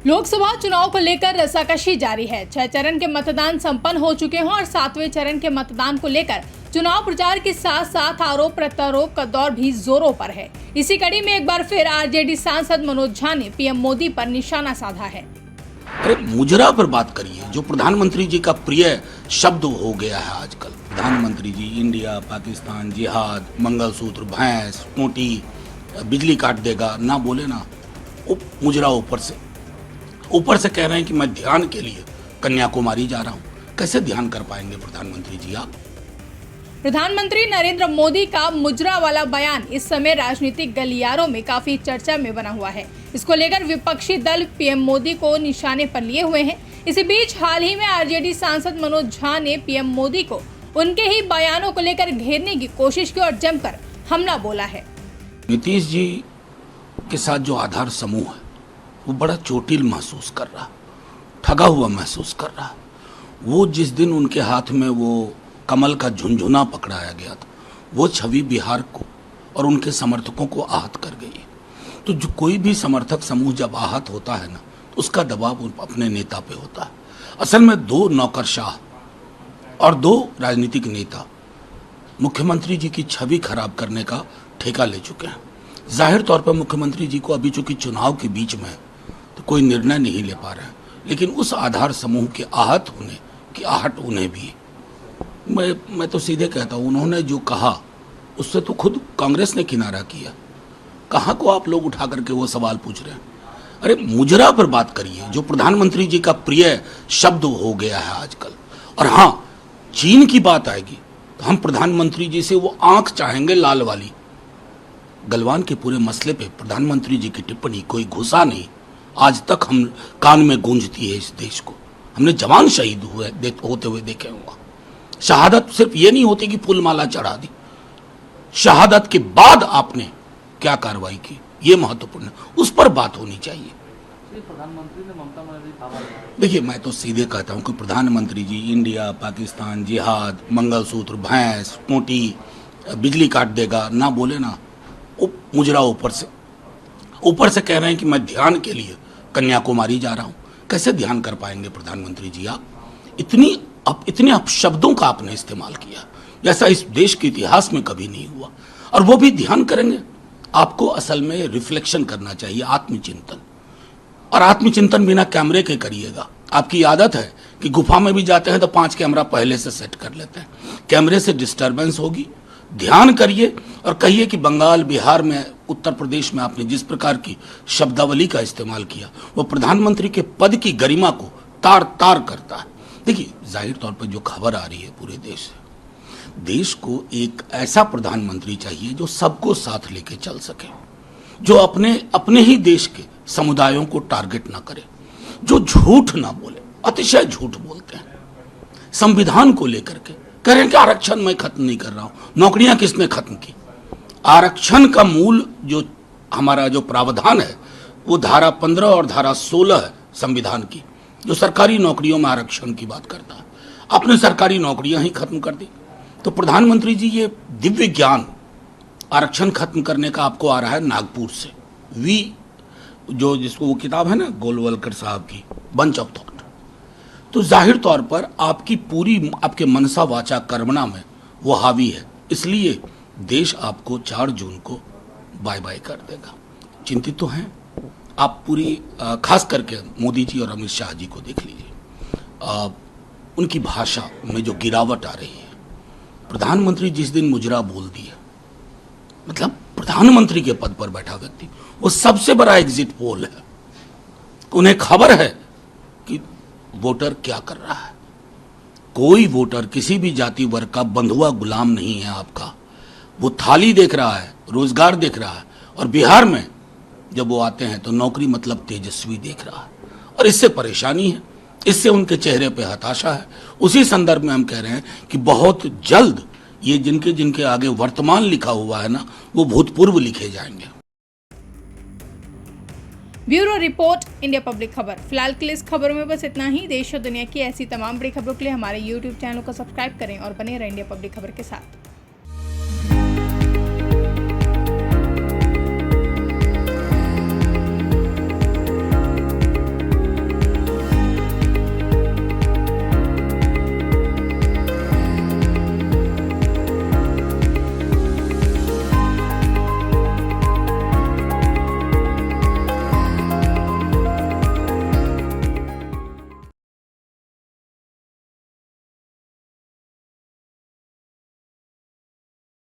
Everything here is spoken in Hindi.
लोकसभा चुनाव को लेकर रस्साकशी जारी है। 6 चरण के मतदान संपन्न हो चुके हैं और 7वें चरण के मतदान को लेकर चुनाव प्रचार के साथ साथ आरोप प्रत्यारोप का दौर भी जोरों पर है। इसी कड़ी में एक बार फिर आरजेडी सांसद मनोज झा ने पीएम मोदी पर निशाना साधा है। अरे मुजरा पर बात करिए, जो प्रधानमंत्री जी का प्रिय शब्द हो गया है आजकल। प्रधानमंत्री जी इंडिया, पाकिस्तान, जिहाद, मंगलसूत्र, भैंस, मोटी, बिजली काट देगा, ना बोले ना। मुजरा ऊपर से कह रहे हैं कि मैं ध्यान के लिए कन्याकुमारी जा रहा हूं। कैसे ध्यान कर पाएंगे प्रधानमंत्री जी आप? प्रधानमंत्री नरेंद्र मोदी का मुजरा वाला बयान इस समय राजनीतिक गलियारों में काफी चर्चा में बना हुआ है। इसको लेकर विपक्षी दल पीएम मोदी को निशाने पर लिए हुए हैं। इसी बीच हाल ही में आरजेडी सांसद मनोज झा ने पीएम मोदी को उनके ही बयानों को लेकर घेरने की कोशिश की और जमकर हमला बोला है। नीतीश जी के साथ जो आधार समूह है वो बड़ा चोटिल महसूस कर रहा, ठगा हुआ महसूस कर रहा। वो जिस दिन उनके हाथ में वो कमल का झुनझुना पकड़ाया गया था, वो छवि बिहार को और उनके समर्थकों को आहत कर गई है। तो जो कोई भी समर्थक समूह जब आहत होता है ना, तो उसका दबाव अपने नेता पे होता है। असल में 2 नौकरशाह और 2 राजनीतिक नेता मुख्यमंत्री जी की छवि खराब करने का ठेका ले चुके हैं। जाहिर तौर पर मुख्यमंत्री जी को अभी चूंकि चुनाव के बीच में तो कोई निर्णय नहीं ले पा रहे हैं, लेकिन उस आधार समूह के आहत होने की आहट उन्हें भी। मैं तो सीधे कहता हूं, उन्होंने जो कहा उससे तो खुद कांग्रेस ने किनारा किया। कहाँ को आप लोग उठा करके वो सवाल पूछ रहे हैं? अरे मुजरा पर बात करिए, जो प्रधानमंत्री जी का प्रिय शब्द हो गया है आजकल। और हाँ, चीन की बात आएगी तो हम प्रधानमंत्री जी से वो आंख चाहेंगे लाल वाली। गलवान के पूरे मसले पे प्रधानमंत्री जी की टिप्पणी कोई घुसा नहीं, आज तक हम कान में गूंजती है इस देश को। हमने जवान शहीद होते हुए देखे हुआ। शहादत सिर्फ ये नहीं होती कि फूलमाला चढ़ा दी, शहादत के बाद आपने क्या कार्रवाई की, ये महत्वपूर्ण है, उस पर बात होनी चाहिए। प्रधानमंत्री ने ममता बनर्जी, देखिए मैं तो सीधे कहता हूं कि प्रधानमंत्री जी इंडिया, पाकिस्तान, जिहाद, मंगलसूत्र, भैंस, मोटी, बिजली काट देगा, ना बोले ना। मुजरा ऊपर से कह रहे हैं कि मैं ध्यान के लिए कन्याकुमारी जा रहा हूं। कैसे ध्यान कर पाएंगे प्रधानमंत्री जी आप? इतने अपशब्दों का आपने इस्तेमाल किया जैसा इस देश के इतिहास में कभी नहीं हुआ। और वो भी ध्यान करेंगे, आपको असल में रिफ्लेक्शन करना चाहिए, आत्मचिंतन। और आत्मचिंतन बिना कैमरे के करिएगा। आपकी आदत है कि गुफा में भी जाते हैं तो 5 कैमरा पहले से सेट कर लेते हैं। कैमरे से डिस्टर्बेंस होगी। ध्यान करिए और कहिए कि बंगाल, बिहार में, उत्तर प्रदेश में आपने जिस प्रकार की शब्दावली का इस्तेमाल किया वो प्रधानमंत्री के पद की गरिमा को तार तार करता है। देखिए जाहिर तौर पर जो खबर आ रही है पूरे देश से, देश को एक ऐसा प्रधानमंत्री चाहिए जो सबको साथ लेके चल सके, जो अपने ही देश के समुदायों को टारगेट ना करे, जो झूठ ना बोले। अतिशय झूठ बोलते हैं संविधान को लेकर के। कह रहे हैं कि आरक्षण मैं खत्म नहीं कर रहा हूं। नौकरियां किसने खत्म की? आरक्षण का मूल जो हमारा जो प्रावधान है वो धारा 15 और धारा 16 है संविधान की, जो सरकारी नौकरियों में आरक्षण की बात करता है। आपने सरकारी नौकरियां ही खत्म कर दी। तो प्रधानमंत्री जी ये दिव्य ज्ञान आरक्षण खत्म करने का आपको आ रहा है नागपुर से। जिसको वो किताब है ना गोलवलकर साहब की, बंच ऑफ थॉट। तो जाहिर तौर पर आपके मनसा वाचा कर्मणा में वो हावी है। इसलिए देश आपको 4 जून को बाय बाय कर देगा। चिंतित तो हैं आप पूरी, खास करके मोदी जी और अमित शाह जी को देख लीजिए, उनकी भाषा में जो गिरावट आ रही है। प्रधानमंत्री जिस दिन मुजरा बोल दिया, मतलब प्रधानमंत्री के पद पर बैठा व्यक्ति, वो सबसे बड़ा एग्जिट पोल है। उन्हें खबर है कि वोटर क्या कर रहा है। कोई वोटर किसी भी जाति वर्ग का बंधुआ गुलाम नहीं है आपका। वो थाली देख रहा है, रोजगार देख रहा है। और बिहार में जब वो आते हैं तो नौकरी मतलब तेजस्वी देख रहा है। और इससे परेशानी है, इससे उनके चेहरे पे हताशा है। उसी संदर्भ में हम कह रहे हैं कि बहुत जल्द ये जिनके आगे वर्तमान लिखा हुआ है ना, वो भूतपूर्व लिखे जाएंगे। ब्यूरो रिपोर्ट, इंडिया पब्लिक खबर। फिलहाल के लिए इस खबरों में बस इतना ही। देश और दुनिया की ऐसी तमाम बड़ी खबरों के लिए हमारे YouTube चैनल को सब्सक्राइब करें और बने रहें इंडिया पब्लिक खबर के साथ।